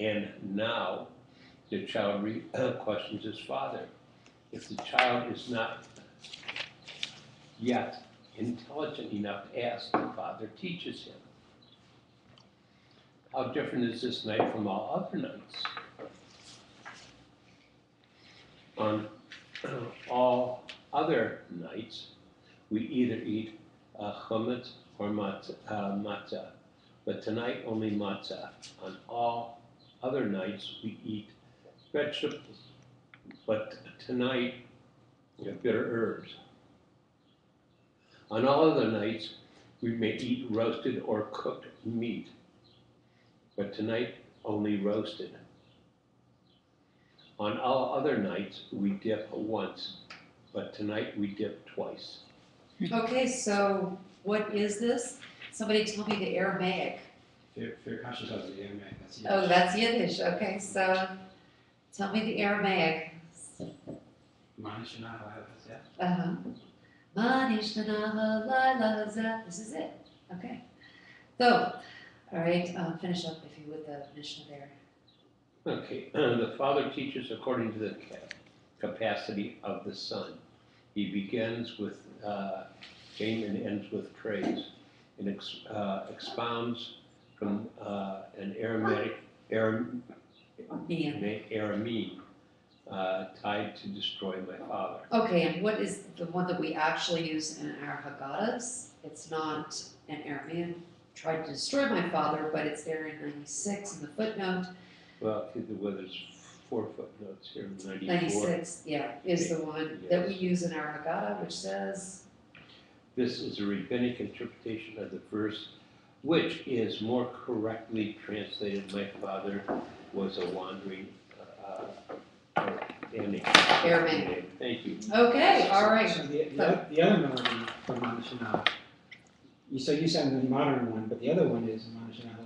And now the child questions his father. If the child is not yet intelligent enough to ask, the father teaches him. How different is this night from all other nights? On all other nights, we either eat chametz or matzah, but tonight only matzah. On all other nights, we eat vegetables, but tonight we have bitter herbs. On all other nights, we may eat roasted or cooked meat, but tonight only roasted. On all other nights, we dip once, but tonight we dip twice. Okay, so what is this? Somebody tell me the Aramaic. Für Kasha is the Aramaic. That's Yiddish. Oh, that's Yiddish. Okay, so tell me the Aramaic. Uh-huh. This is it. Okay. So, all right, finish up if you would the Mishnah there. Okay, the father teaches according to the capacity of the son. He begins with shame and ends with praise, and expounds from an Aramean tied to destroy my father. Okay, and what is the one that we actually use in our Haggadahs? It's not an Aramean, tried to destroy my father, but it's there in 96 in the footnote. Well, there's 4 footnotes here, 94. 96, yeah, is the one that we use in our Haggadah, which says, this is a rabbinic interpretation of the verse, which is more correctly translated, my father was a wandering Aramaic. Thank you. Okay, all right. So the other melody from Manashana, so you sang the modern one, but the other one is Manashana,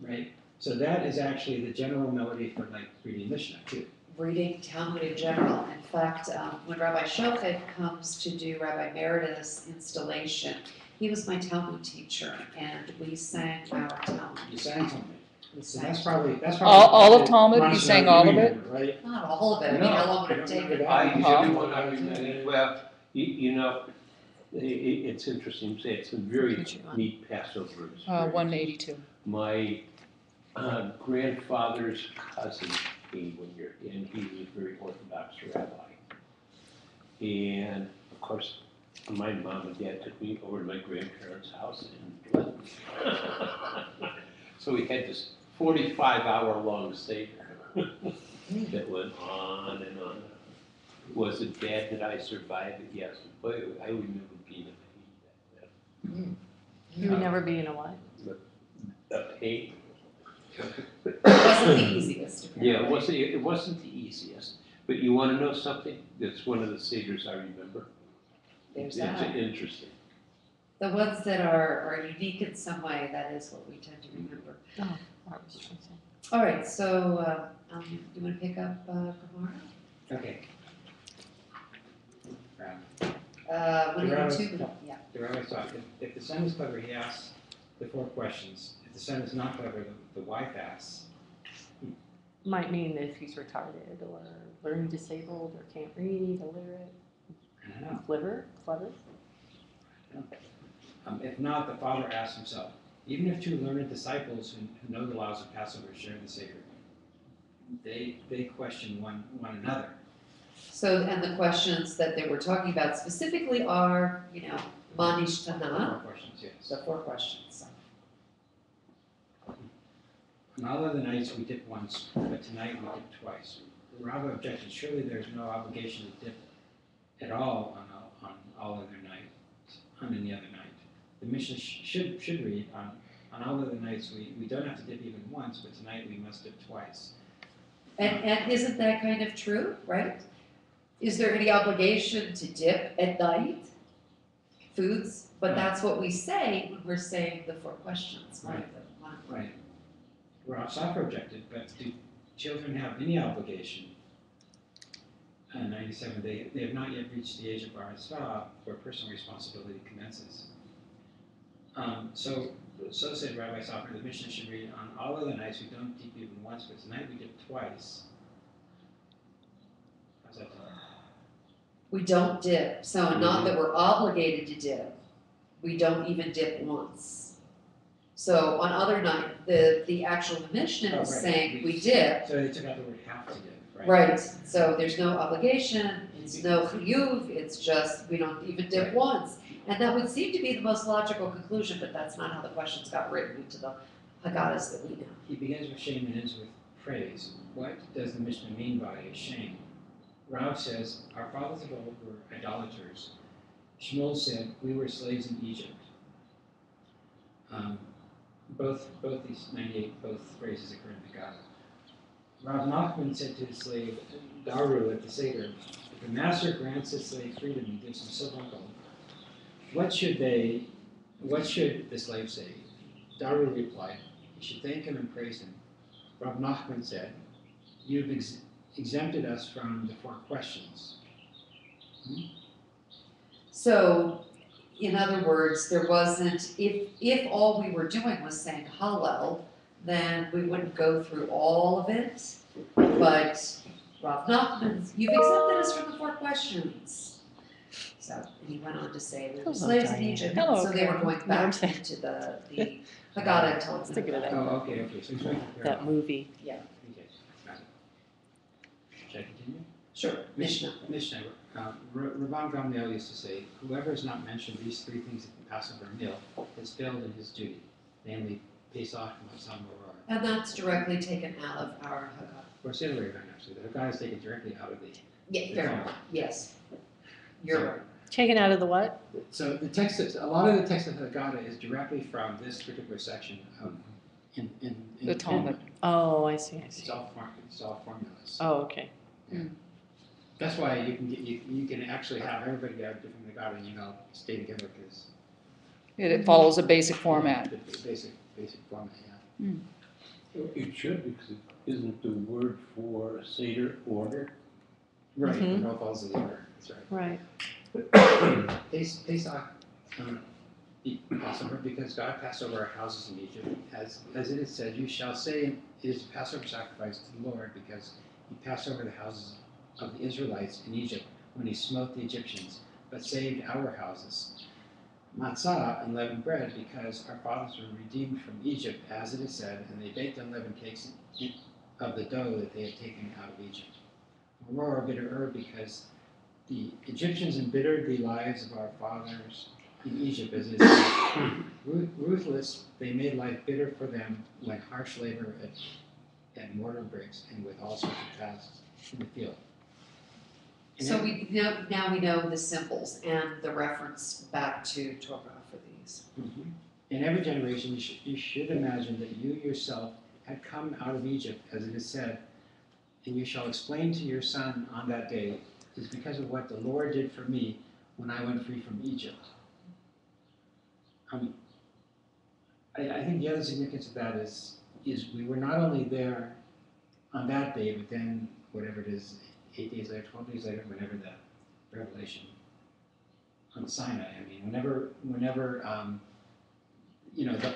right? So that is actually the general melody for like reading Mishnah too. Reading Talmud in general. In fact, when Rabbi Shochet comes to do Rabbi Meredith's installation, he was my Talmud teacher, and we sang our Talmud. You sang Talmud. We So sang that's probably all of Talmud. You sang all of it, right? not all of it. I mean, how long would it take? Well, you know, it's interesting to say it's a very neat Passover experience. 182. My grandfather's cousin came one year, and he was a very Orthodox rabbi. And of course, my mom and dad took me over to my grandparents' house in Clinton. So we had this 45-hour-long Seder that went on and on. Was it bad that I survived it? Yes. But I remember being a pain. You would never be in a what? A pain. It wasn't the easiest. Yeah, it wasn't the easiest. But you want to know something? That's one of the Seders I remember. There's It's that. interesting. The ones that are unique in some way, that is what we tend to remember. Oh, I was trying to say. All right, so you want to pick up Gemara? Okay. 182? Yeah. The rabbi thought, if the son is clever, he asks the 4 questions. If the son is not clever, the wife asks. Might mean if he's retarded or learning disabled or can't read, illiterate. I don't know. Clever? If not, the father asks himself. Even if 2 learned disciples who know the laws of Passover share the Seder, they question one another. So, and the questions that they were talking about specifically are, Manish 4 Tana, questions, yes. the 4 questions. On all other nights we dip once, but tonight we dip twice. The rabbi objected, surely there's no obligation to dip at all on all other nights, on any other night. The Mishnah should read, on all other nights we don't have to dip even once, but tonight we must dip twice. And isn't that kind of true, right? Is there any obligation to dip at night? Foods? But that's what we say when we're saying the 4 questions. Right. Rav Safra objected, but do children have any obligation? 97, they have not yet reached the age of bar mitzvah, where personal responsibility commences. So So said Rabbi Soffer, the Mishnah should read, on all other nights we don't dip even once, but tonight we dip twice. How's that done? We don't dip, so not that we're obligated to dip, we don't even dip once. So on other night, the actual Mishnah Oh, is right. saying we dip, So they took out the word have to dip, right? right, so there's no obligation, it's no chiyuv, it's just, we don't even dip Right. once. And that would seem to be the most logical conclusion, but that's not how the questions got written into the Haggadahs that we know. He begins with shame and ends with praise. What does the Mishnah mean by shame? Rav says, our fathers of old were idolaters. Shmuel said, we were slaves in Egypt. Both these 98, both phrases occur in the Haggadah. Rav Nachman said to his slave, Daru at the Seder, if the master grants his slave freedom and gives him silver and gold, what should the slave say? Daru replied, he should thank him and praise him. Rav Nachman said, you've exempted us from the 4 questions. So, in other words, there wasn't, if all we were doing was saying Hallel, then we wouldn't go through all of it. But Rav Nachman, you've exempted us from the 4 questions. So, and he went on to say there were Hello, slaves in Diane. Egypt, Hello, so they were Karen. going No, I'm back saying- into the Haggadah and telling Stick it them in about Oh, okay, so he's making a That movie. Yeah, Okay, got it. Should I continue? sure, Mishnah. Mishnah. Rabban Gamliel used to say, whoever has not mentioned these 3 things at the Passover meal has failed in his duty, namely Pesach, Matzah, and Maror. And that's directly taken out of our Haggadah. Or it's the other way around, actually. The Haggadah is taken directly out of the. Yeah, fair enough, yes. You're right. Taken out of the what? So the text, a lot of the text of the Haggadah is directly from this particular section of, in The Talmud. Oh, I see. It's all formulas. Oh, okay. That's why you can actually have everybody have different Haggadah and you all stay together because. It follows a basic format. The basic format, yeah. It should, because it isn't the word for Seder order. Right, Mhm. it all falls in the order, that's right. Right. Pesach, Passover, because God passed over our houses in Egypt, as it is said, you shall say it is a Passover sacrifice to the Lord, because he passed over the houses of the Israelites in Egypt when he smote the Egyptians, but saved our houses. Matzah, unleavened bread, because our fathers were redeemed from Egypt, as it is said, and they baked unleavened cakes of the dough that they had taken out of Egypt. Maror, bitter herb, because the Egyptians embittered the lives of our fathers in Egypt, as it is said. Ruthless, they made life bitter for them when harsh labor at mortar bricks and with all sorts of tasks in the field. And So then- we know, now we know the symbols and the reference back to Torah for these. In every generation, you should imagine that you yourself had come out of Egypt, as it is said, and you shall explain to your son on that day, is because of what the Lord did for me when I went free from Egypt. I think the other significance of that is we were not only there on that day, but then whatever it is, 8 days later, 12 days later, whenever the revelation on Sinai. I mean, whenever the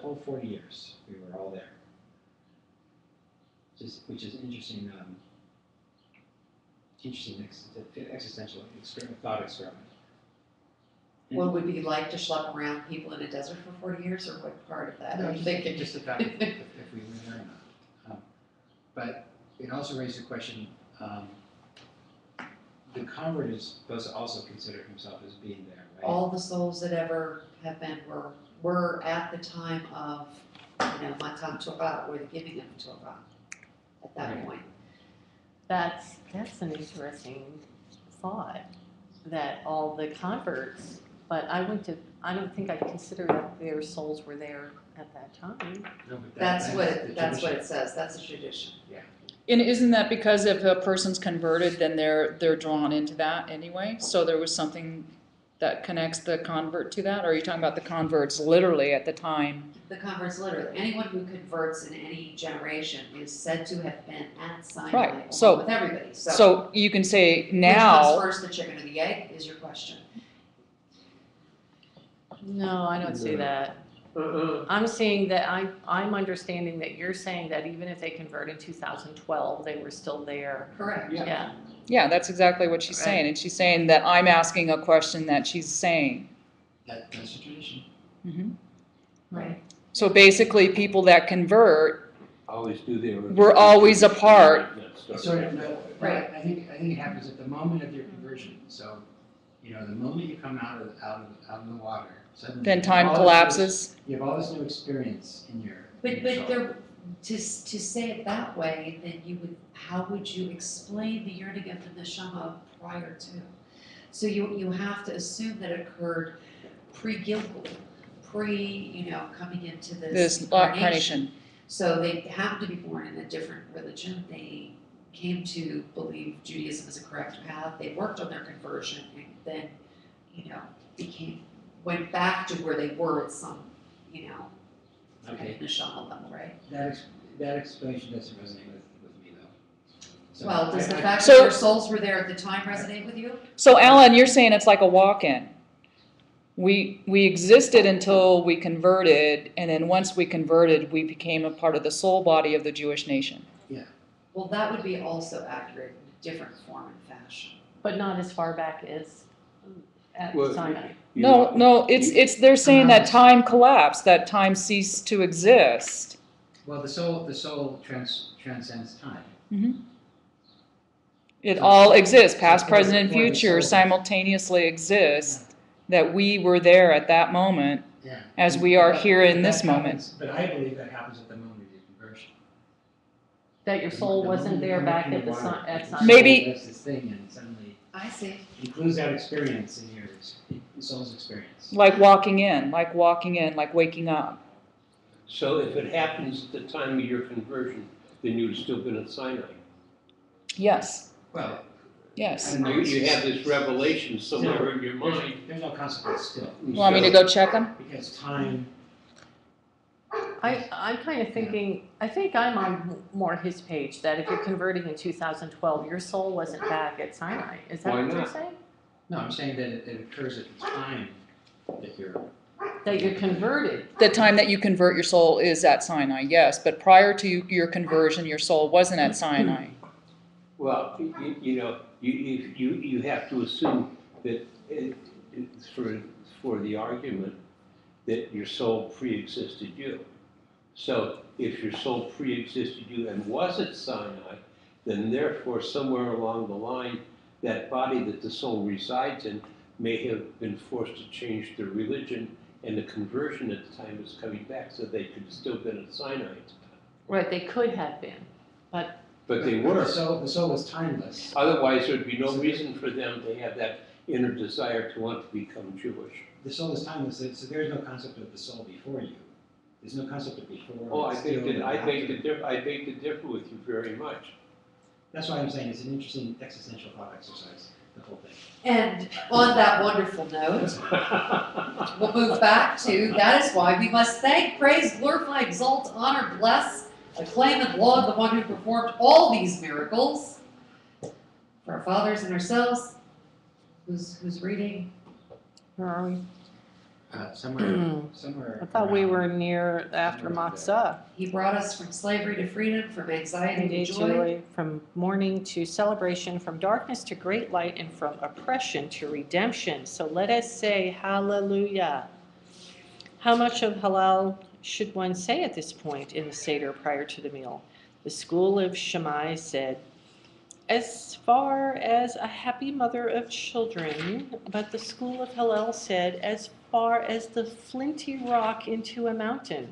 whole 40 years we were all there, which is interesting existential thought experiment. And What would we like to schlep around people in a desert for 40 years, or what part of that no, are you thinking? just the fact if we were there or not. But it also raised the question, the convert is supposed to also consider himself as being there, right? All the souls that ever have been were at the time of, Matan Torah, or the giving of Torah, at that Right. point. That's an interesting thought, that all the converts, but I don't think I consider that their souls were there at that time. No, but That's what the it tradition. says, that's a tradition. And isn't that because if a person's converted, then they're drawn into that anyway? So there was something that connects the convert to that? Or are you talking about the converts literally at the time? The converts, literally, anyone who converts in any generation is said to have been at Sinai Right, along so- with everybody, so. So you can say Which now, comes first, the chicken or the egg, is your question? No, I don't see No. that. I'm saying that I'm understanding that you're saying that even if they convert in 2012, they were still there. Correct. Yeah. Yeah. Yeah, that's exactly what she's saying, and she's saying that I'm asking a question that she's saying. That's the tradition. Mhm. Right. So basically, people that convert, Always do their. We're always apart. It's sort of, no, Right. I think it happens at the moment of your conversion. So, you know, the moment you come out of the water, suddenly. then you have time all this collapses. You have all this new experience in your. But in your soul. there, to say it that way, then how would you explain the yearning of the neshama prior to? So you have to assume that it occurred pre-Gilgul, coming into this This incarnation. carnation. So they happened to be born in a different religion. They came to believe Judaism is a correct path. They worked on their conversion and then, went back to where they were at some, Okay. neshama level, right? That explanation doesn't resonate with me though. So Well, does the I- fact So- that your souls were there at the time resonate with you? So Alan, you're saying it's like a walk-in. We existed until we converted, and then once we converted, we became a part of the soul body of the Jewish nation. Well, that would be also accurate in a different form and fashion. But not as far back as at Well, Sinai. No, it's they're saying that time collapsed, that time ceased to exist. Well, the soul transcends time. It all exists, past, So present, and before the future soul- simultaneously exist, that we were there at that moment Yeah. as we are But here in that this moment. happens- But I believe that happens at the moment of your conversion. That your soul The wasn't moment there you back come at into the water, at your Sinai. soul Maybe- does this thing and suddenly I see. includes that experience in your soul's experience. Like walking in, like waking up. So if it happens at the time of your conversion, then you'd still been at Sinai. Yes, Well, I yes. don't know. You have this revelation somewhere in your mind. There's no consequence still, You want me to go check them? because time, I'm kind of thinking, I think I'm on more his page, that if you're converting in 2012, your soul wasn't back at Sinai. Is that Why what you're not? saying? no, I'm saying that it occurs at the time that you're, That you're converted. The time that you convert your soul is at Sinai, yes, but prior to your conversion, your soul wasn't at Sinai. Well, you have to assume that it's for the argument that your soul pre-existed you. So if your soul pre-existed you and was at Sinai, then therefore somewhere along the line, that body that the soul resides in may have been forced to change their religion, and the conversion at the time is coming back, so they could have still been at Sinai at the time. Right, they could have been, but But they the were. soul is timeless. Otherwise, there'd be no reason for them to have that inner desire to want to become Jewish. The soul is timeless, so there's no concept of the soul before you. There's no concept of before. Oh, I still, beg and to after. differ with you very much. That's why I'm saying it's an interesting existential thought exercise, the whole thing. And on that wonderful note, we'll move back to, that is why we must thank, praise, glorify, exalt, honor, bless, acclaim, and laud the one who performed all these miracles. For our fathers and ourselves, who's reading? where are we? Somewhere. I thought we around- were near after Matzah. He brought us from slavery to freedom, from anxiety to joy. From mourning to celebration, from darkness to great light, and from oppression to redemption. So let us say hallelujah. How much of Hallel should one say at this point in the Seder prior to the meal? The school of Shammai said, as far as a happy mother of children, but the school of Hillel said, as far as the flinty rock into a mountain.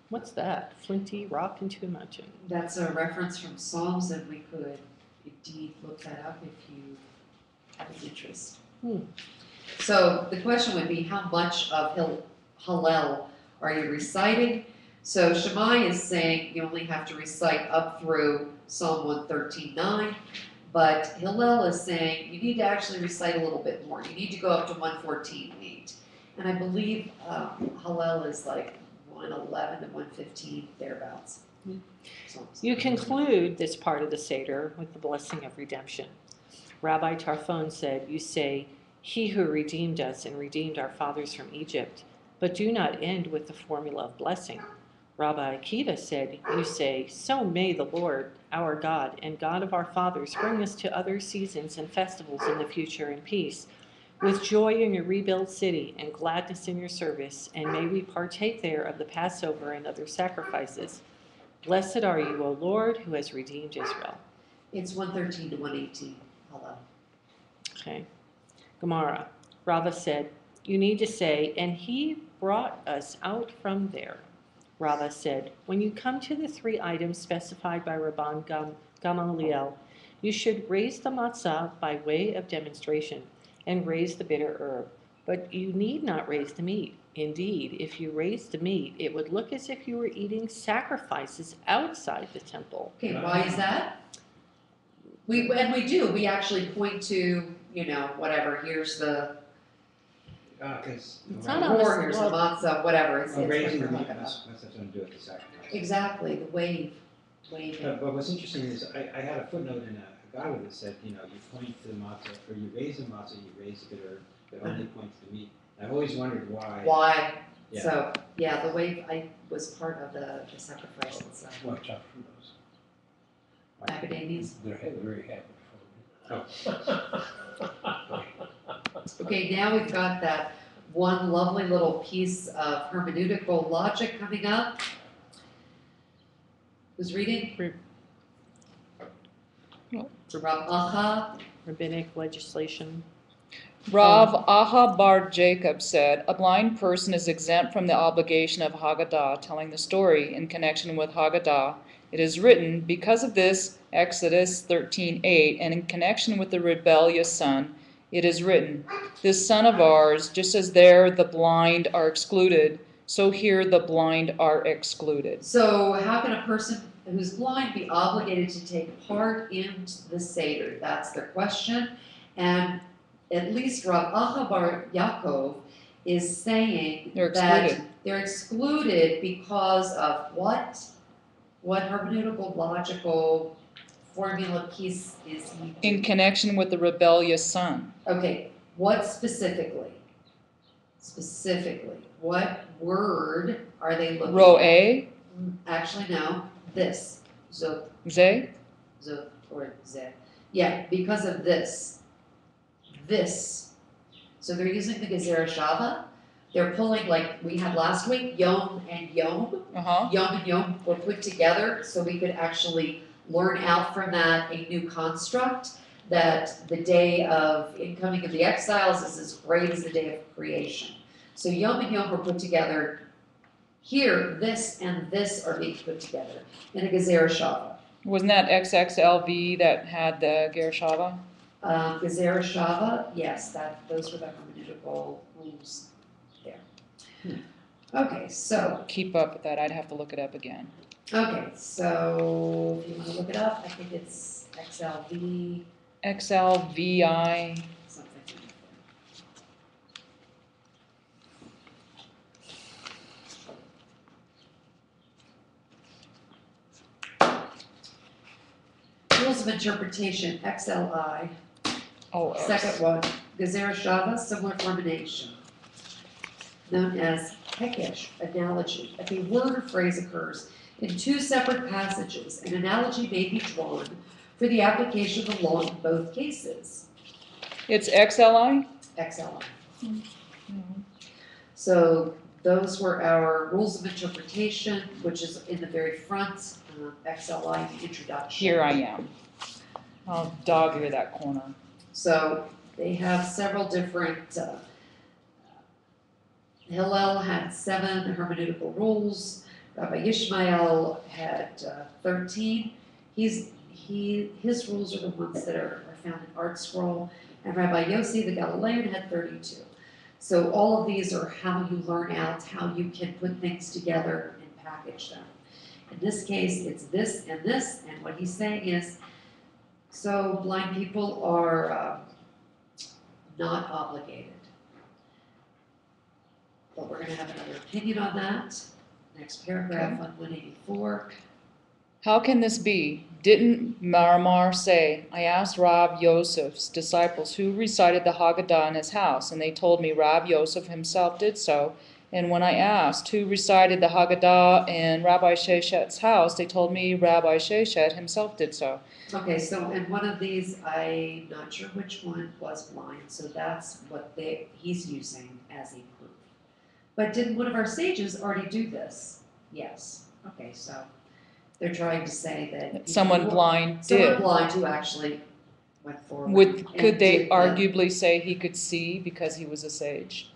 What's that? Flinty rock into a mountain. That's a reference from Psalms, and we could indeed look that up if you have an interest. So the question would be, how much of Hallel are you reciting? So Shammai is saying you only have to recite up through Psalm 113:9, but Hillel is saying you need to actually recite a little bit more. You need to go up to 114:8. And I believe Hallel is like 111 to 115, thereabouts. You conclude this part of the Seder with the blessing of redemption. Rabbi Tarfon said, you say, he who redeemed us and redeemed our fathers from Egypt, but do not end with the formula of blessing. Rabbi Akiva said, you say, so may the Lord, our God, and God of our fathers, bring us to other seasons and festivals in the future in peace, with joy in your rebuilt city and gladness in your service, and may we partake there of the Passover and other sacrifices. Blessed are you, O Lord, who has redeemed Israel. It's 113 to 118. Hello. Okay. Gemara. Rava said, you need to say, and he brought us out from there. Rava said, when you come to the 3 items specified by Rabban Gamaliel, you should raise the matzah by way of demonstration and raise the bitter herb. But you need not raise the meat. Indeed, if you raised the meat, it would look as if you were eating sacrifices outside the temple. Okay, why is that? We actually point to, whatever, here's the Because It's not on or here's the matzah, whatever. It's raising the what meat we're talking has something to do with the sacrifice. about. Exactly, the wave. But what's interesting is I had a footnote in a Haggadah that said, you point to the matzah, or you raise the matzah, you raise the bitter, but only point to the meat. I've always wondered why. Why? Yeah. So, yeah, the wave, I was part of the sacrifice and stuff. Watch out for those. Macadamias. They're very happy for Okay, now we've got that one lovely little piece of hermeneutical logic coming up. Who's reading? Rav Acha. Rabbinic legislation. Rav Aha bar Jacob said, a blind person is exempt from the obligation of Haggadah, telling the story in connection with Haggadah. It is written, because of this, Exodus 13:8, and in connection with the rebellious son, it is written, this son of ours, just as there the blind are excluded, so here the blind are excluded. So how can a person who's blind be obligated to take part in the Seder? That's the question. And at least Rav Acha bar Yaakov is saying They're that excluded. they're excluded because of what? What hermeneutical logical formula piece is he In doing? connection with the rebellious son. Okay, what specifically? Specifically, what word are they looking Row at? A, Actually, no, this. Zot, Zay, zot, or zeh. Yeah, because of this. This. So they're using the Gezerah Shava. They're pulling, like we had last week, Yom and Yom. Yom and Yom were put together so we could actually learn out from that a new construct, that the day of incoming of the exiles is as great as the day of creation. So Yom and Yom were put together. Here, this and this are being put together in a Gezerah Shava. Wasn't that XXLV that had the Gershava? Gezerah Shava, yes, those were the hermeneutical rules there. Okay, so Keep up with that, I'd have to look it up again. Okay, so if you want to look it up, I think it's XLV XLVI, something. Rules of interpretation, XLI. oh, Second one, Gezerah Shava, similar formation, known as Hekesh, analogy. If a word or phrase occurs in 2 separate passages, an analogy may be drawn for the application of the law in both cases. It's XLI? XLI. So those were our rules of interpretation, which is in the very front, XLI introduction. Here I am. I'll dog ear that corner. So they have several different, Hillel had 7 hermeneutical rules. Rabbi Yishmael had 13. His rules are the ones that are found in Art Scroll. And Rabbi Yossi the Galilean had 32. So all of these are how you learn out how you can put things together and package them. In this case, it's this, and what he's saying is, so blind people are not obligated. But we're going to have another opinion on that. Next paragraph on 184. How can this be? Didn't Maramar say, I asked Rab Yosef's disciples who recited the Haggadah in his house, and they told me Rab Yosef himself did so, And when I asked who recited the Haggadah in Rabbi Sheshet's house, they told me Rabbi Sheshet himself did so. Okay, so in one of these, I'm not sure which one was blind, so that's what he's using as a proof. But didn't one of our sages already do this? Yes. Okay, so they're trying to say that Someone blind someone did. blind who actually went forward. Could they did the- arguably say he could see because he was a sage?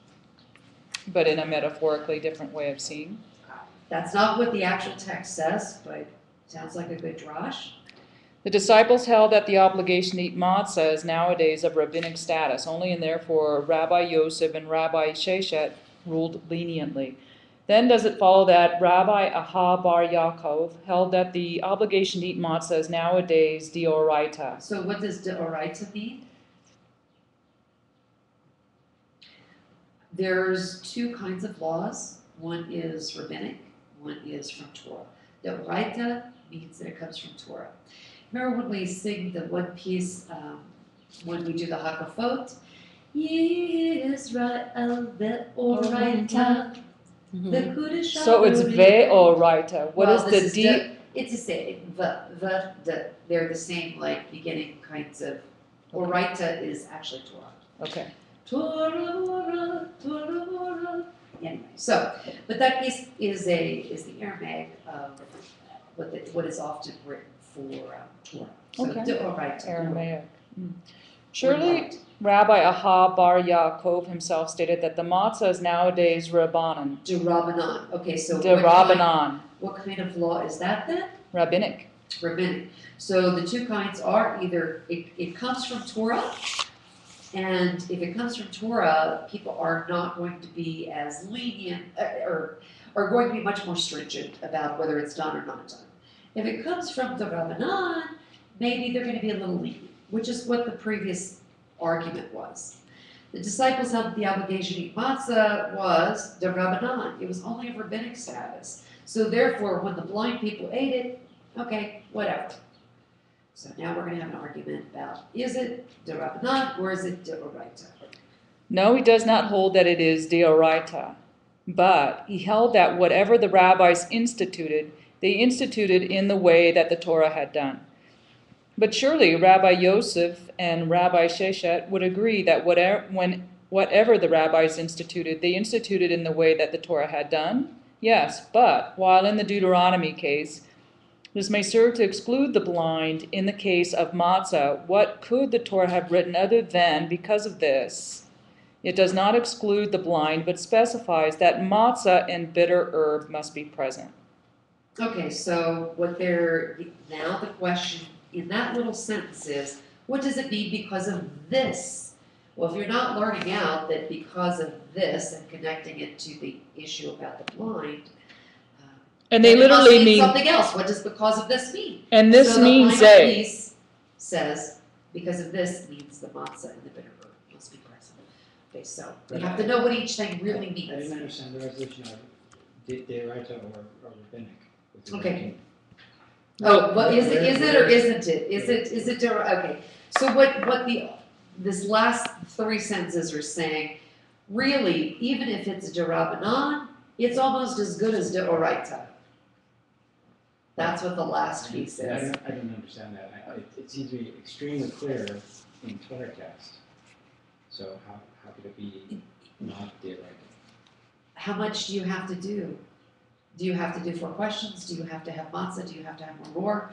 But in a metaphorically different way of seeing? That's not what the actual text says, but sounds like a good drash. The disciples held that the obligation to eat matzah is nowadays of rabbinic status only, and therefore Rabbi Yosef and Rabbi Sheshet ruled leniently. Then does it follow that Rabbi Aha bar Yaakov held that the obligation to eat matzah is nowadays deoraita? So what does deoraita mean? There's two kinds of laws. One is rabbinic, one is from Torah. Deoraita means that it comes from Torah. Remember when we sing the one piece, when we do the Hakafot? Yisrael ve'oraita, the Kodesh So it's ve'oraita. What is the deep? It's the same. They're the same, like beginning kinds of. Oraita is actually Torah. Okay. Torah. Anyway, so, but that piece is the Aramaic of what is often written for Torah. So Okay. Deoraita. Aramaic. or Surely light. Rabbi Aha bar Yaakov himself stated that the matzah is nowadays rabbanan. Derabanan. Okay, so Derabanan. what kind of law is that then? Rabbinic. Rabbinic. So the two kinds are either it comes from Torah, and if it comes from Torah, people are not going to be as lenient or are going to be much more stringent about whether it's done or not done. If it comes from the Rabbanan, maybe they're going to be a little lenient, which is what the previous argument was. The disciples held that the obligation to eat matzah was the Rabbanan. It was only of rabbinic status. So therefore, when the blind people ate it, okay, whatever. So now we're going to have an argument about, is it the Rabbanan or is it the Oraita? No, he does not hold that it is deoraita, but he held that whatever the rabbis instituted, they instituted in the way that the Torah had done. But surely Rabbi Yosef and Rabbi Sheshet would agree that whatever the rabbis instituted, they instituted in the way that the Torah had done? Yes, but while in the Deuteronomy case, this may serve to exclude the blind in the case of matzah, what could the Torah have written other than, because of this? It does not exclude the blind, but specifies that matzah and bitter herb must be present. Okay, so now the question in that little sentence is, what does it mean because of this? Well, if you're not learning out that because of this and connecting it to the issue about the blind, And they it must literally mean, something else. What does because of this mean? and this so means the final a. piece says, because of this means the matzah and the bitter herb must be present. Okay, so we have to know what each thing really I didn't means. understand the resolution of deoraita or rabbinic. Was it Okay. rabbinic? Oh, but is Where- it or isn't it? Is it okay? So what this last three sentences are saying, really, even if it's derabanan, it's almost as good as deoraita. That's what the last piece Yeah, is. I don't understand that. It seems to be extremely clear in Torah text. So how could it be not deoraita? How much do you have to do? Do you have to do 4 questions? Do you have to have matzah? Do you have to have maror?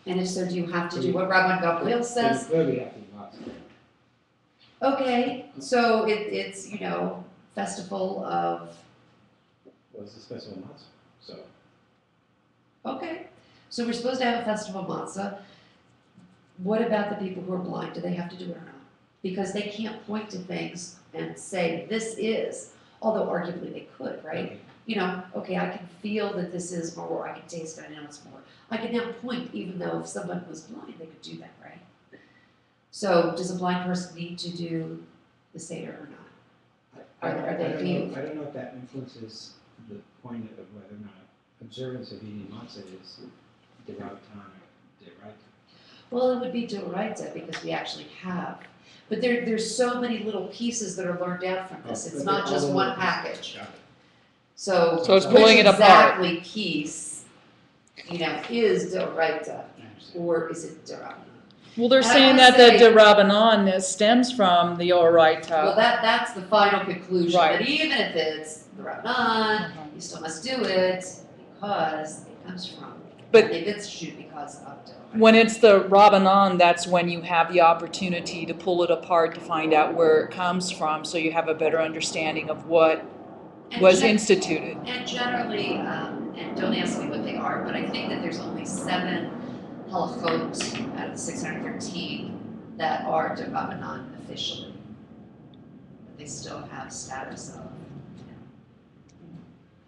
And if so, do you have to do what Rabbi Gabriel says? You clearly have to do matzah. Okay, so it's festival of. Well, it's a special matzah, so. Okay, so we're supposed to have a festival of matzah. What about the people who are blind? Do they have to do it or not? Because they can't point to things and say, this is, although arguably they could, right? Okay, I can feel that this is more, I can taste it, I know it's more. I can now point, even though if someone was blind, they could do that, right? So does a blind person need to do the Seder or not? I Are they being- don't know if that influences the point of whether or not observance of eating matzah is devout time or deoraita. Well, it would be Doraita because we actually have. But there's so many little pieces that are learned out from this. It's not just one package. Got it. So So it's which pulling it apart. exactly piece, is Doraita or is it Derabanan? Well, they're And I saying wanna that the say- Derabanan that stems from the Well, Oraita. that's the final conclusion, Right. that even if it's the Rabbanan, Uh-huh. you still must do it because it comes from. But- And it's shoot because of Doraita. When it's the Rabbanan, that's when you have the opportunity to pull it apart to find out where it comes from, so you have a better understanding of what And was gen- instituted. And generally, and don't ask me what they are, but I think that there's only 7 halachot out of the 613 that are de Rabbanan officially. But they still have status of,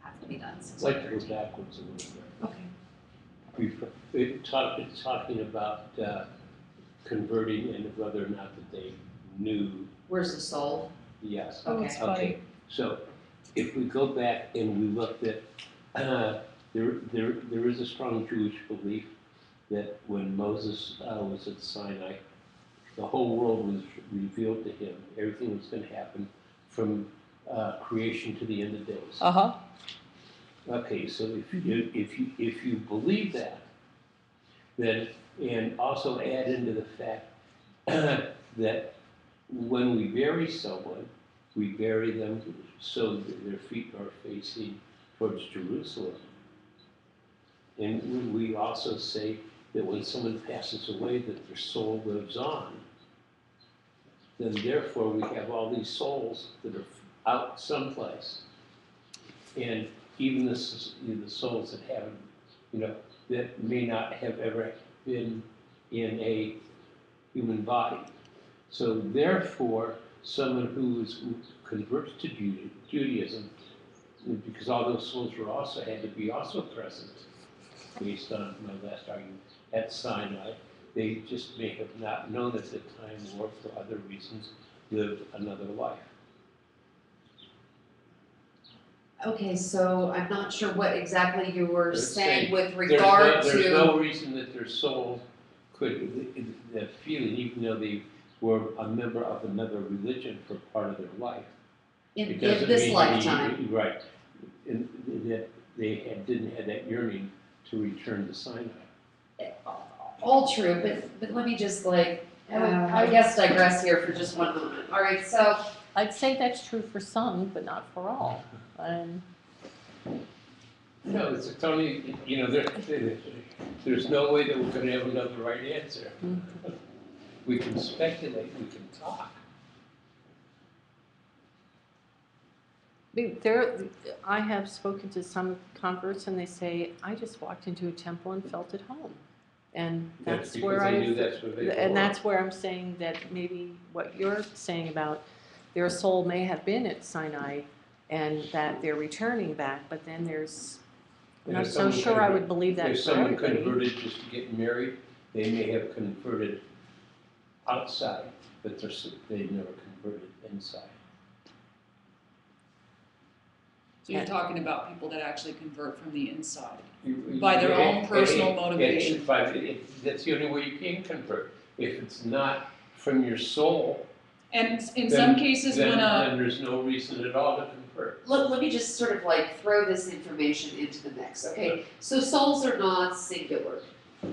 have to be done. I'd like to go 613. backwards a little bit. Okay. It's talking about converting and whether or not that they knew, Where's the soul? yes. Oh, it's funny. Okay, so if we go back and we looked at, there is a strong Jewish belief that when Moses was at Sinai, the whole world was revealed to him. Everything was going to happen from creation to the end of days. Uh-huh. Okay, so if you believe that, then, and also add into the fact that when we bury someone, we bury them so that their feet are facing towards Jerusalem. And we also say that when someone passes away, that their soul lives on. Then therefore we have all these souls that are out someplace. And even the souls that haven't, that may not have ever been in a human body. So therefore, someone who converts to Judaism, because all those souls had to be also present, based on my last argument, at Sinai, they just may have not known at the time or for other reasons lived another life. Okay, so I'm not sure what exactly you were They're saying saying with regard There's to. no reason that their soul could, that feeling, even though they were a member of another religion for part of their life. In It doesn't this mean lifetime. Right, and that they didn't have that yearning to return to Sinai. All true, but let me just I I guess digress here for just one moment. All right, so I'd say that's true for some, but not for all. And No, it's totally, there's no way that we're gonna have another right answer. We can speculate, we can talk. I have spoken to some converts and they say, I just walked into a temple and felt at home. And that's because where they knew that's where they and belonged. that's where I'm saying that maybe what you're saying about their soul may have been at Sinai and that they're returning back, but then I'm And not if so someone sure I would believe that If for someone everybody. converted just to get married, they may have converted outside, but they never converted inside. So you're talking about people that actually convert from the inside. You- By their own and- personal and- motivation. That's the only way you can convert. If it's not from your soul, And in Then- some cases, then when there's no reason at all to convert. let me just sort of throw this information into the mix, okay? So souls are not singular.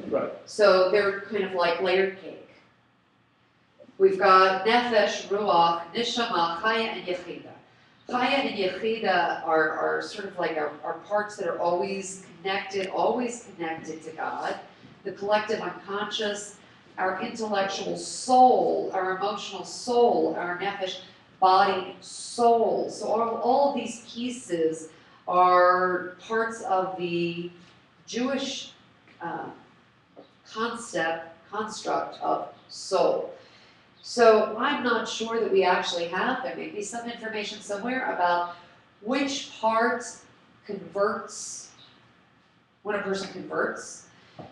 Right. So they're kind of like layered cake. We've got nefesh, ruach, neshama, chaya, and yechida. Chaya and yechida are sort of like our parts that are always connected to God. The collective unconscious, our intellectual soul, our emotional soul, our nefesh, body, soul. So all of these pieces are parts of the Jewish construct of soul. So I'm not sure that we actually have, there may be some information somewhere about which part converts, when a person converts.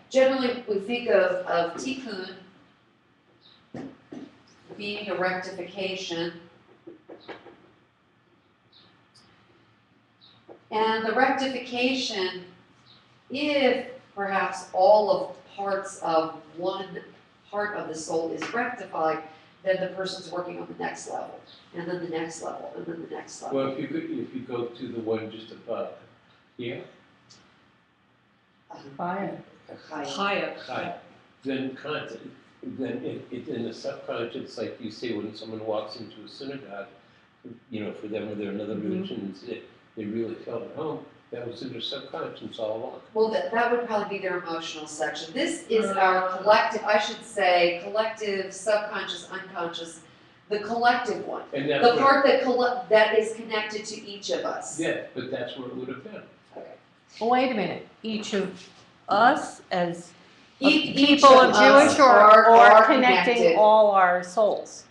Generally, we think of tikkun being a rectification. And the rectification, if perhaps all of parts of one part of the soul is rectified, then the person's working on the next level, and then the next level, and then the next level. Well, if you go to the one just above, yeah, Fire. Higher. high, then in the subconscious, like you say, when someone walks into a synagogue, for them or they're another religion, they really felt at home. That was in their subconscious all along. Well, that would probably be their emotional section. This is our collective, I should say, collective, subconscious, unconscious, the collective one. And that's The part that is connected to each of us. Yeah, but that's where it would have been. Okay. Well, wait a minute, each of us as Each people of us Jewish are or connecting connected. all our souls.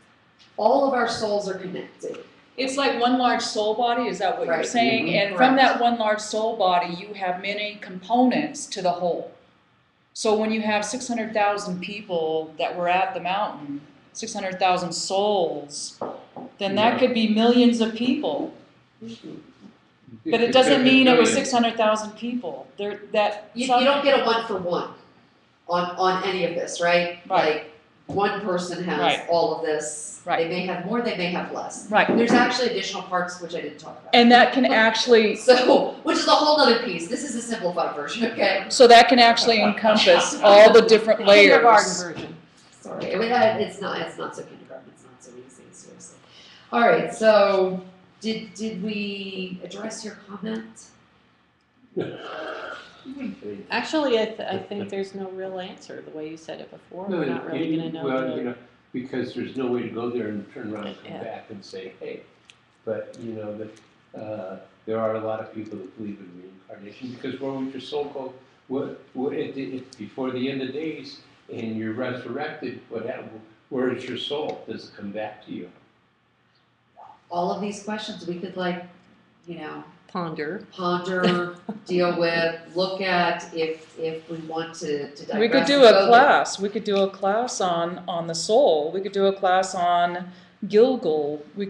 All of our souls are connected. It's like one large soul body, is that what you're Right. saying? Mhm. And from Correct. that one large soul body, you have many components to the whole. So when you have 600,000 people that were at the mountain, 600,000 souls, then that could be millions of people. But it doesn't mean it was 600,000 people. You You don't get a one for one on any of this, right? Right. Like, one person has Right. all of this. Right. They may have more, they may have less. Right. There's actually additional parts which I didn't talk about. And that can actually, So, which is a whole other piece. This is a simplified version, okay? so that can actually encompass all the different Kindergarten layers. version. Sorry, it's not so kindergarten, it's not so easy, seriously. All right, so did we address your comment? Actually, I think there's no real answer, the way you said it before, we're not really gonna know. Well, because there's no way to go there and turn around and come Yeah. back and say, hey, but there are a lot of people that believe in reincarnation, because where would your soul go? Before the end of days and you're resurrected, what happened? Where is your soul? Does it come back to you? All of these questions we could Ponder. ponder, deal with, look at if we want to digress. We could do and a go class. We could do a class on the soul. We could do a class on Gilgal. I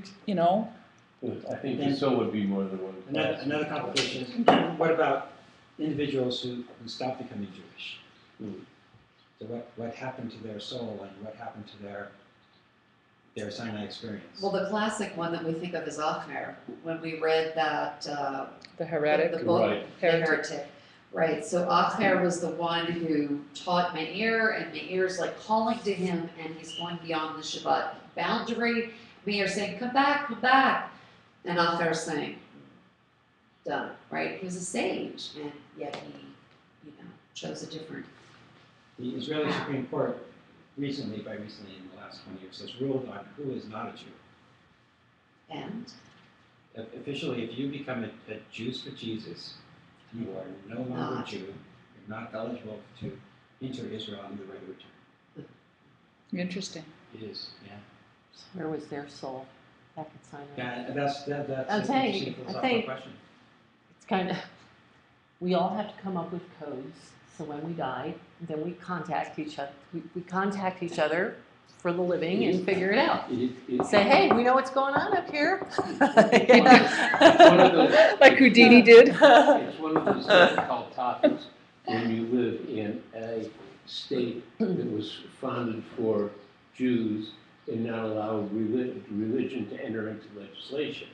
think the soul would be more than one class. Another complication is, what about individuals who stop becoming Jewish? So what happened to their soul and what happened to their Sinai experience? Well, the classic one that we think of is Achmer, when we read that, The heretic. the book, Right. The Heretic. Right, so Achmer was the one who taught Meir, and Meir's like calling to him, and he's going beyond the Shabbat boundary. Meir's saying, come back. And Achmer's saying, done, right? He was a sage, and yet he, chose a different. The Israeli Supreme Court recently in the last 20 years, has ruled on who is not a Jew. And Officially, if you become a Jew for Jesus, you are no longer a Jew. You're not eligible to enter Israel in the regular term. Interesting. It is. Yeah. Where was their soul back in Sinai? Yeah, that's I'm an saying, interesting I philosophical think- question. It's kind of, we all have to come up with codes, so when we die, then we contact each other. We contact each other for the living and figure it out. Say, hey, we know what's going on up here. One of those- Like Houdini did. It's one of those difficult topics when you live in a state that was founded for Jews and not allow religion to enter into legislation.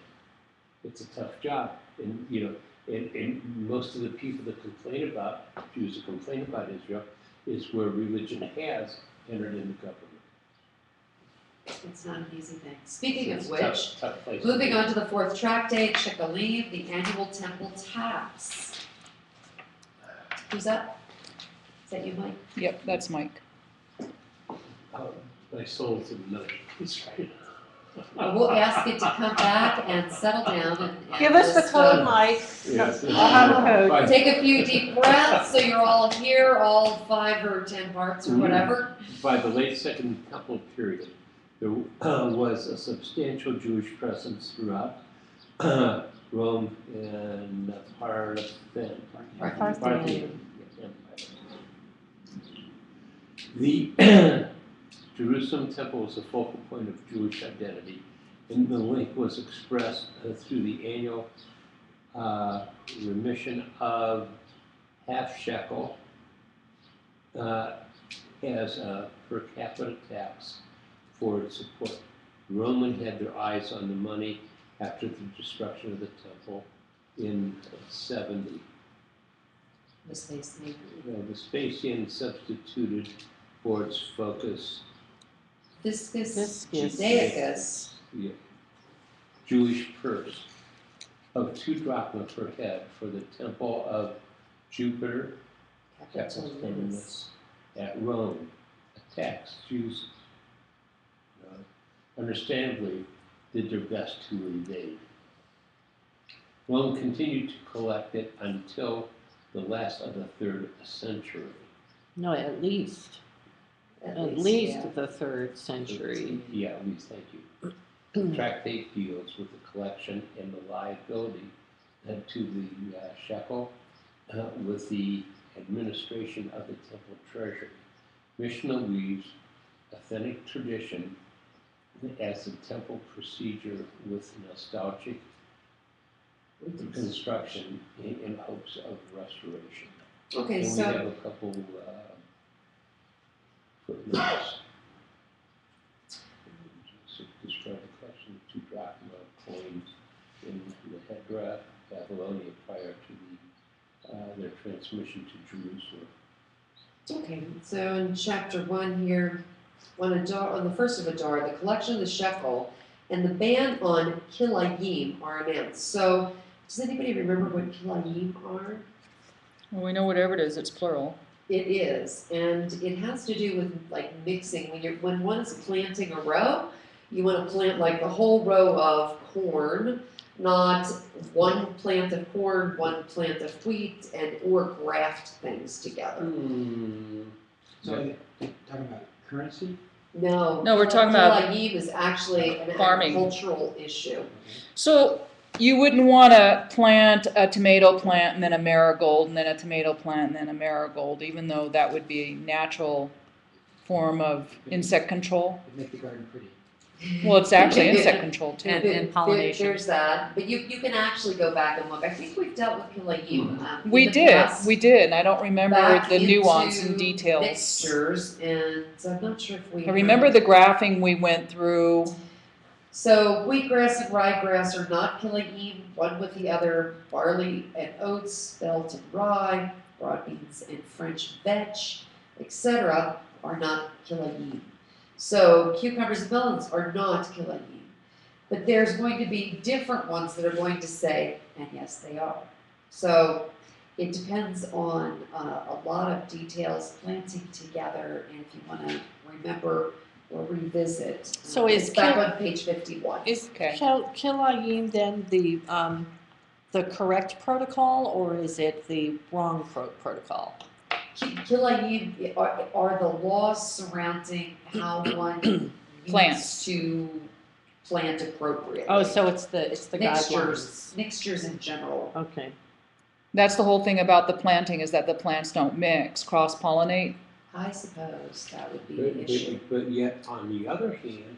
It's a tough job, and and most of the people that complain about Jews that complain about Israel is where religion has entered into government. it's not an easy thing. Speaking of It's a which, tough place to moving be. on to the fourth tractate, Shekalim, the annual temple tax. Who's that? Is that you, Mike? Yep, that's Mike. My soul's in another place right We'll ask it to come back and settle down and Give us the just, code, Mike. Yes. I'll have a code. By- take a few deep breaths so you're all here, all 5 or 10 parts or whatever. By the late Second Temple period, there was a substantial Jewish presence throughout Rome and part of then. Parthian. The Jerusalem temple was a focal point of Jewish identity, and the link was expressed through the annual remission of half shekel as a per capita tax for its support. Roman had their eyes on the money after the destruction of the temple in 70. Vespasian. Vespasian substituted for its focus Fiscus Fiscus. Judaicus. the Jewish purse of 2 drachma per head for the temple of Jupiter Capitolinus. at Rome, a tax Jews understandably did their best to evade. Rome continued to collect it until the last of the 3rd century. No, at least At least yeah. the 3rd century. Yeah, at least, thank you. The tractate deals with the collection and the liability to the shekel with the administration of the temple treasury. Mishnah weaves authentic tradition as the temple procedure with nostalgic construction in hopes of restoration. Okay, And we so have a couple footnotes. So describe the question of 2 drachma coins in the Hedra, Babylonia, prior to their transmission to Jerusalem. okay, so in chapter 1 here, on the first of Adar, the collection of the shekel and the ban on kilayim are announced. So, does anybody remember what kilayim are? Well, we know whatever it is, it's plural. It is, and it has to do with like mixing. When one is planting a row, you want to plant like the whole row of corn, not one plant of corn, one plant of wheat, or graft things together. So are they talking about currency? No, No, we're talking about kilayim is actually an farming. agricultural issue. So you wouldn't want to plant a tomato plant and then a marigold and then a tomato plant and then a marigold, even though that would be a natural form of insect control. It'd make the garden pretty. Well, it's actually insect control too. And pollination. There's that, but you can actually go back and look. I think we've dealt with kilayim. in We the did, past. we did, and I don't remember Back the nuance into and details. Mixtures, and I'm not sure if we. I remember the graphing we went through. So wheatgrass and ryegrass are not kilayim, one with the other. Barley and oats, spelt and rye, broad beans and French vetch, etc., are not kilayim. So cucumbers and melons are not kilayim. But there's going to be different ones that are going to say, and yes, they are. So it depends on a lot of details, planting together, and if you want to remember or revisit. So is it's back kil- on page 51. Is Okay. kilayim then the correct protocol, or is it the wrong protocol? Kilayim are the laws surrounding how one Plants. needs to plant appropriately. Oh, so it's the mixtures, guidelines. mixtures in general. Okay. That's the whole thing about the planting, is that the plants don't mix, cross-pollinate. I suppose that would be an issue. But yet, on the other hand,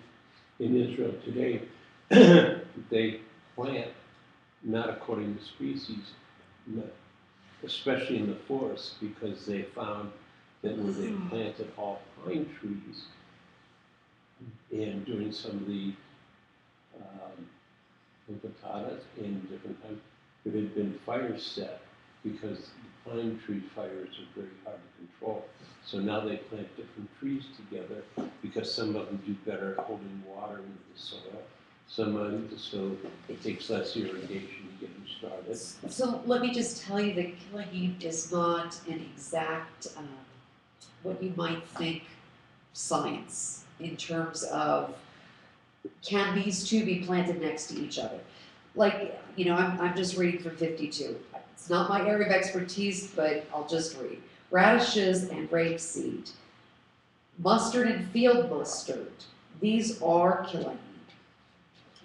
in Israel today, they plant not according to species, especially in the forest, because they found that when they planted all pine trees, and during some of the intifada's in different times, there had been fires set because the pine tree fires are very hard to control. So now they plant different trees together because some of them do better at holding water into the soil. Some of them, so it takes less irrigation to get them started. So let me just tell you that kilayim is not an exact, what you might think, science in terms of can these two be planted next to each other? Like, I'm just reading from 52. It's not my area of expertise, but I'll just read. Radishes and rapeseed, mustard and field mustard, these are kilayim,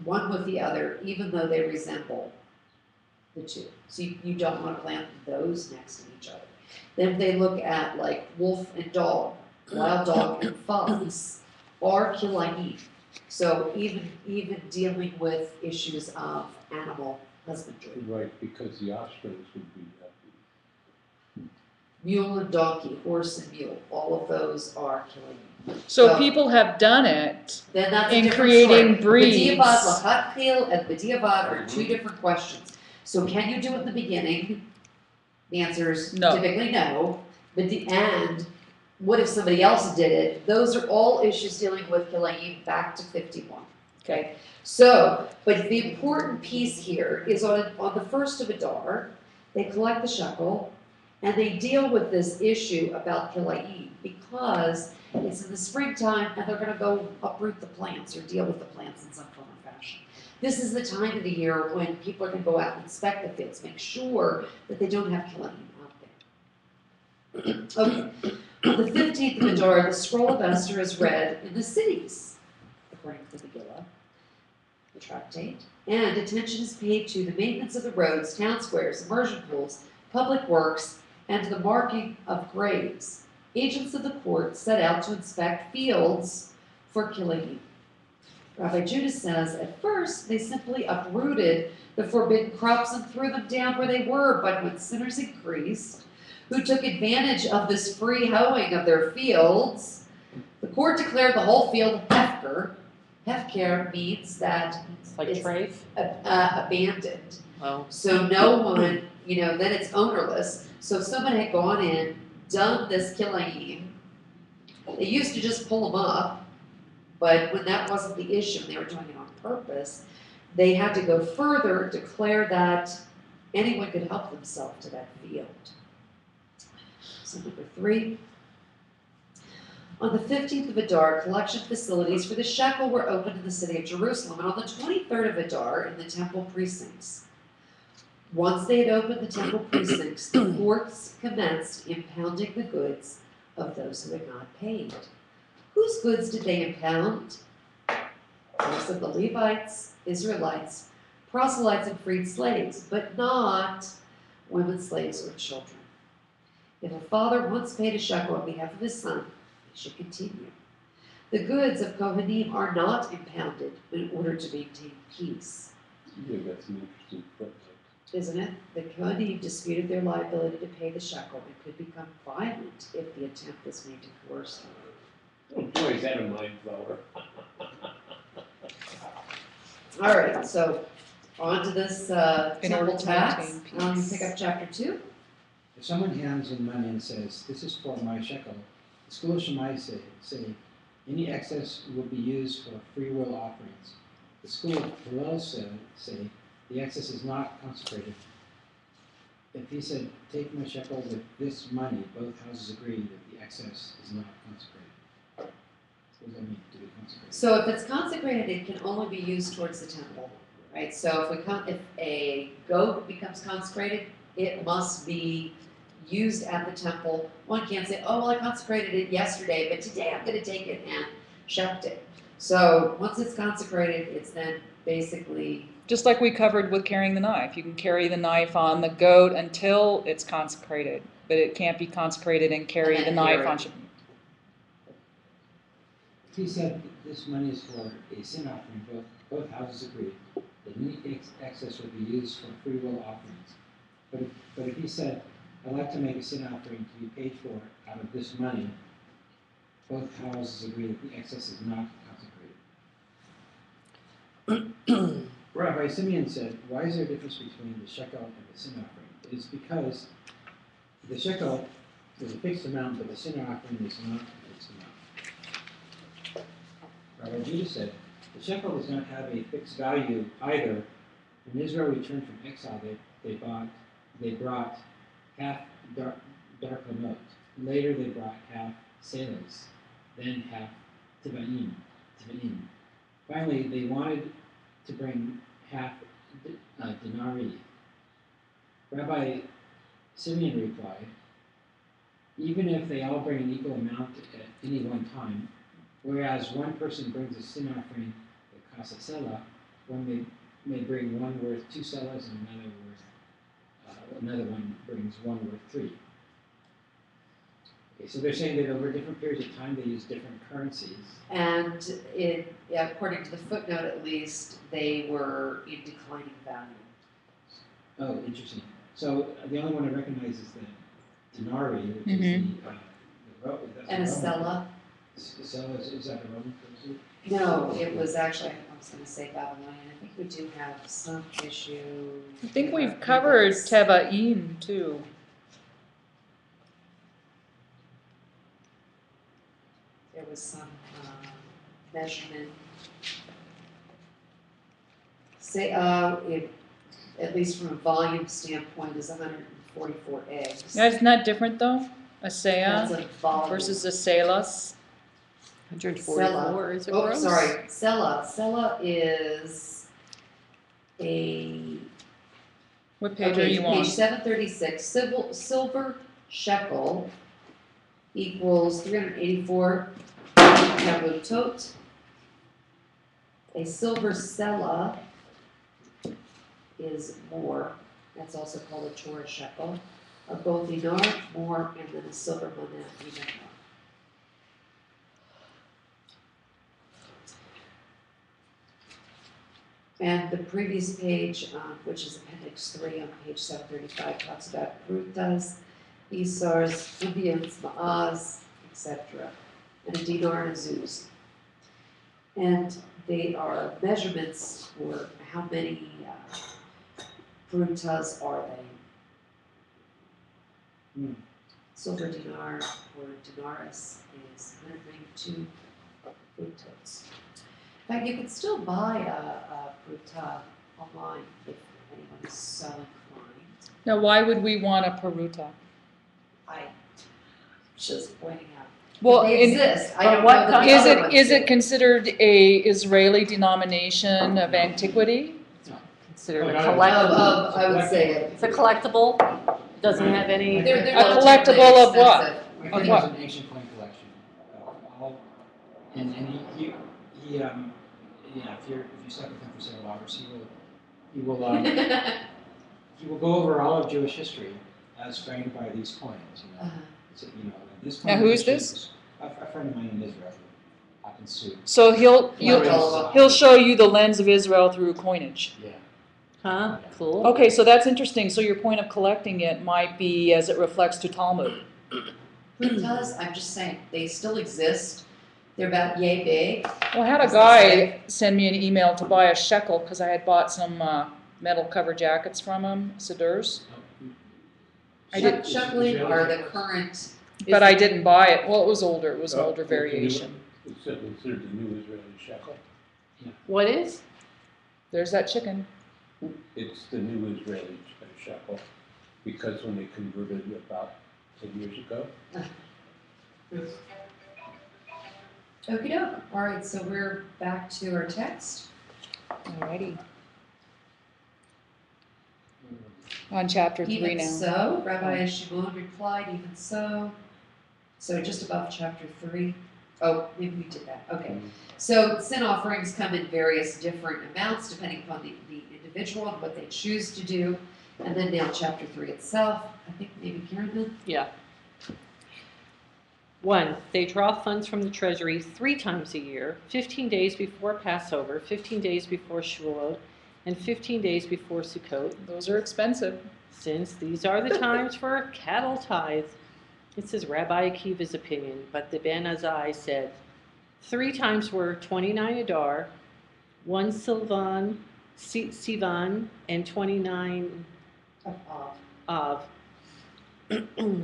one with the other, even though they resemble the two. So you don't want to plant those next to each other. Then they look at like wolf and dog, wild dog and fox are kilayim. So even dealing with issues of animal husbandry. Right, because the offsprings would be Mule and donkey, horse and mule, all of those are killing. So Well, people have done it Then that's a in different creating story. breeds. B'diavad, l'chatchil, and b'diavad are two different questions. So can you do it in the beginning? The answer is No. typically no. But the end, what if somebody else did it? Those are all issues dealing with Kilayim back to 51. Okay. So, but the important piece here is on the first of Adar, they collect the shekel, and they deal with this issue about Kilayim because it's in the springtime and they're going to go uproot the plants or deal with the plants in some form or fashion. This is the time of the year when people are going to go out and inspect the fields, make sure that they don't have Kilayim out there. Okay. On the 15th of Adar, the scroll of Esther is read in the cities, according to the Megillah, the tractate, and attention is paid to the maintenance of the roads, town squares, immersion pools, public works, and the marking of graves. Agents of the court set out to inspect fields for Kilayim. Rabbi Judah says, at first, they simply uprooted the forbidden crops and threw them down where they were, but when sinners increased, who took advantage of this free hoeing of their fields, the court declared the whole field hefker. Hefker means that It's like it's Trafe. Abandoned. Oh. So no one, then it's ownerless. So if someone had gone in, done this Kilayim, they used to just pull them up, but when that wasn't the issue, and they were doing it on purpose, they had to go further, declare that anyone could help themselves to that field. So number 3. On the 15th of Adar, collection facilities for the shekel were opened in the city of Jerusalem, and on the 23rd of Adar, in the temple precincts. Once they had opened the temple precincts, the courts commenced impounding the goods of those who had not paid. Whose goods did they impound? Those of the Levites, Israelites, proselytes, and freed slaves, but not women slaves or children. If a father once paid a shekel on behalf of his son, he should continue. The goods of Kohanim are not impounded in order to maintain peace. Yeah, that's an interesting footnote. Isn't it? The Kohanim disputed their liability to pay the shekel and could become violent if the attempt was made to coerce them. Oh boy, is that a mind blower. All right, so on to this In order temple to tax. maintain peace. Pick up chapter 2. If someone hands in money and says, this is for my shekel, the school of Shammai say, any excess will be used for free will offerings. The school of Hillel say, the excess is not consecrated. If he said, take my shekel with this money, both houses agree that the excess is not consecrated. What does that mean, to be consecrated? So if it's consecrated, it can only be used towards the temple, right? So if a goat becomes consecrated, it must be used at the temple. One can't say, oh, well, I consecrated it yesterday, but today I'm going to take it and shept it. So once it's consecrated, it's then basically... Just like we covered with carrying the knife. You can carry the knife on the goat until it's consecrated, but it can't be consecrated and carry And the then knife carry. on. He said this money is for a sin offering. Both houses agreed that any excess would be used for free will offerings. But if he said, I'd like to make a sin offering to be paid for out of this money, both houses agree that the excess is not consecrated. Rabbi Simeon said, why is there a difference between the shekel and the sin offering? It is because the shekel is a fixed amount, but the sin offering is not a fixed amount. Rabbi Judah said, the shekel does not have a fixed value either. When Israel returned from exile, they brought half darkonot. Later they brought half selas, then half tivaim. Finally, they wanted to bring half denarii. Rabbi Simeon replied, even if they all bring an equal amount at any one time, whereas one person brings a sin offering that costs a selah, one may bring one worth 2 selahs and another one brings one worth 3. Okay, so they're saying that over different periods of time they use different currencies. And according to the footnote at least, they were in declining value. Oh, interesting. So the only one I recognize is denari, which Mhm. is the that's And a Roman. stella. Stella, is that a Roman currency? No, it was actually, I was gonna say Babylonian, I think we do have some issue. I think in we've our covered index. Teva'im too. There was some, measurement. Say, at least from a volume standpoint, is 144 eggs. Yeah, isn't that different though? A That's Seah a volume. versus a Selas? 144, is it Oh, gross? sorry, Sella. Sella is a, What page are okay, you page on? 736, silver shekel equals 384 kavutot. A silver sella is more, that's also called a Torah shekel, a gold dinar, more, and then a silver maneh, even more. And the previous page, which is appendix 3 on page 735, talks about brutas, isars, Indians, ma'az, etc. And a dinar and a zuz. And they are measurements for how many brutas are they. Silver dinar or dinaris is 192 brutas. In fact, you can still buy a bruta online if anyone is so inclined. Now, why would we want a Peruta? I'm just pointing out. Well, They in- exist. I but don't what know that kind- the Is other it, ones is do. it considered a Israeli denomination of antiquity? Considered Oh, a no, collectible. I would say it. It's a collectible, doesn't have any. They're A not collectible terribly of what? expensive. My Of friend what? has an ancient coin collection. And he yeah, if you stuck with him for several hours, he will go over all of Jewish history as framed by these coins. Uh-huh. So, this coin Now, who is actually this? A friend of mine in Israel who happens to. So Like all of them. he'll show you the lens of Israel through coinage. Yeah. Huh, cool. Okay, so that's interesting. So your point of collecting it might be as it reflects to Talmud. Brutas, I'm just saying, they still exist. They're about yay big. Well, I had a guy send me an email to buy a shekel because I had bought some metal cover jackets from him, Sidurs, I did- Shuckling are the current. but I didn't buy it. Well, it was older. It was an Oh, older it's the new- variation. It's considered the new Israeli shekel. What is? There's that chicken. It's the new Israeli shekel because when they converted it about 10 years ago. Okie doke. All right, so we're back to our text. Alrighty. On chapter 3 Even now. so, Rabbi Shimon replied, even so. So just above chapter 3. Oh, maybe we did that. Okay. So sin offerings come in various different amounts depending upon the individual and what they choose to do. And then now chapter 3 itself. I think maybe Karen then. Yeah. 1, they draw funds from the treasury 3 times a year, 15 days before Passover, 15 days before Shavuot, and 15 days before Sukkot, Those are expensive. since these are the times for a cattle tithe. This is Rabbi Akiva's opinion, but the Ben Azai said 3 times were 29 Adar, 1 Sivan, and 29 Of Av.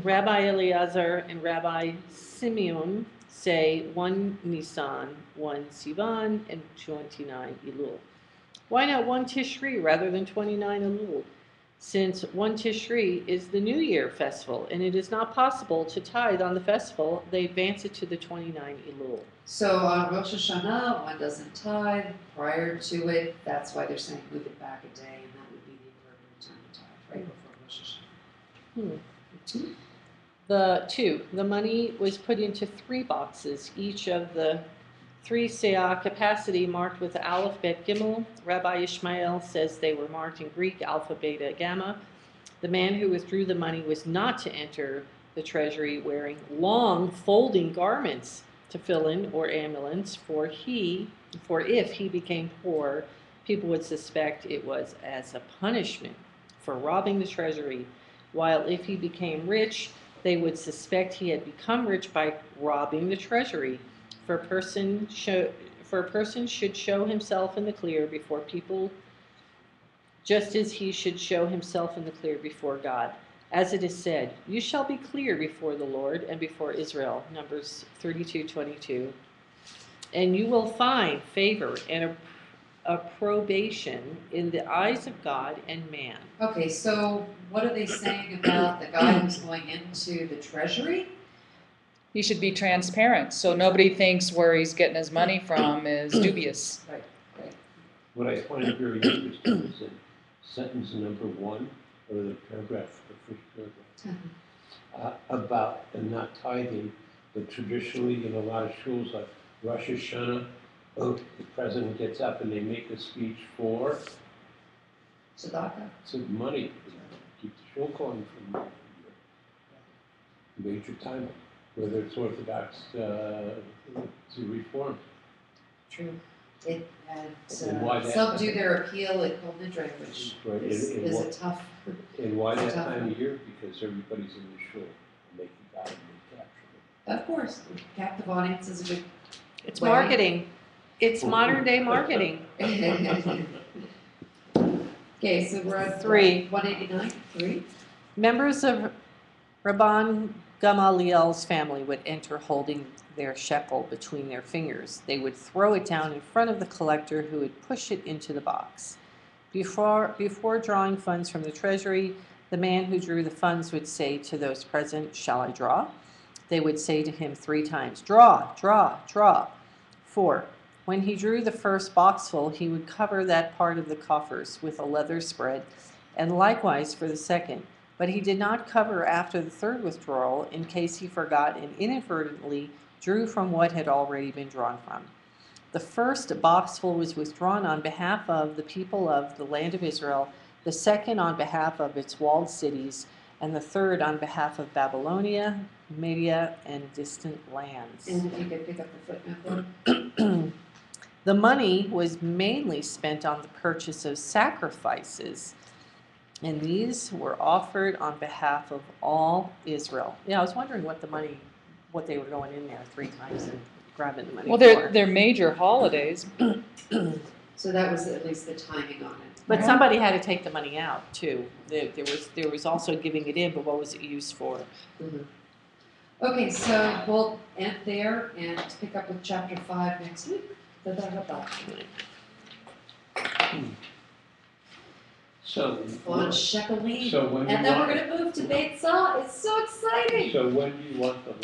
Rabbi Eliezer and Rabbi Simeon say 1 Nisan, 1 Sivan, and 29 Elul. Why not 1 Tishri rather than 29 Elul? Since 1 Tishri is the New Year festival, and it is not possible to tithe on the festival, they advance it to the 29 Elul. So on Rosh Hashanah, one doesn't tithe. Prior to it, that's why they're saying move it back a day, and that would be the appropriate time to tithe, right before Rosh Hashanah. The money was put into 3 boxes, each of the 3 seah capacity marked with Aleph, Bet, Gimel. Rabbi Ishmael says they were marked in Greek, Alpha, Beta, Gamma. The man who withdrew the money was not to enter the treasury wearing long folding garments to fill in or ambulance, for if he became poor, people would suspect it was as a punishment for robbing the treasury, while if he became rich, They would suspect he had become rich by robbing the treasury. For a person should show himself in the clear before people, just as he should show himself in the clear before God. As it is said, you shall be clear before the Lord and before Israel. Numbers 32:22. And you will find favor and approbation in the eyes of God and man. Okay, so what are they saying about the guy who's going into the treasury? He should be transparent, so nobody thinks where he's getting his money from is dubious. Right, right. What I find very interesting is in sentence number 1, or the paragraph, the first paragraph, about the not tithing, but traditionally in a lot of schools like Rosh Hashanah, the president gets up and they make a speech for Tzedakah. money, to keep the shul going from major time, whether it's Orthodox to Reform. True. And why that- some do their appeal in Kol Nidre, which Right, is a tough. And why It's a that tough time one. of year? Because everybody's in the shul, and they can buy and they capture Of course, captive audience is a good. It's Way. marketing. It's modern day marketing. Okay, so we're on 3. 189, 3. Members of Rabban Gamaliel's family would enter holding their shekel between their fingers. They would throw it down in front of the collector, who would push it into the box. Before drawing funds from the treasury, the man who drew the funds would say to those present, "Shall I draw?" They would say to him 3 times, "Draw, draw, draw." 4. When he drew the first boxful, he would cover that part of the coffers with a leather spread, and likewise for the second. But he did not cover after the third withdrawal, in case he forgot and inadvertently drew from what had already been drawn from. The first boxful was withdrawn on behalf of the people of the land of Israel, the second on behalf of its walled cities, and the third on behalf of Babylonia, Media, and distant lands. And if you could pick up the footnote there. The money was mainly spent on the purchase of sacrifices, and these were offered on behalf of all Israel. Yeah, I was wondering what they were going in there 3 times and grabbing the money Well, for. they're major holidays. So that was at least the timing on it. But somebody had to take the money out too. There was also giving it in, but what was it used for? Okay, so we'll end there and pick up with chapter 5 next week. So, On Shekalim. so when And you then we're want, gonna move to Beit Saw. It's so exciting. so when do you want the last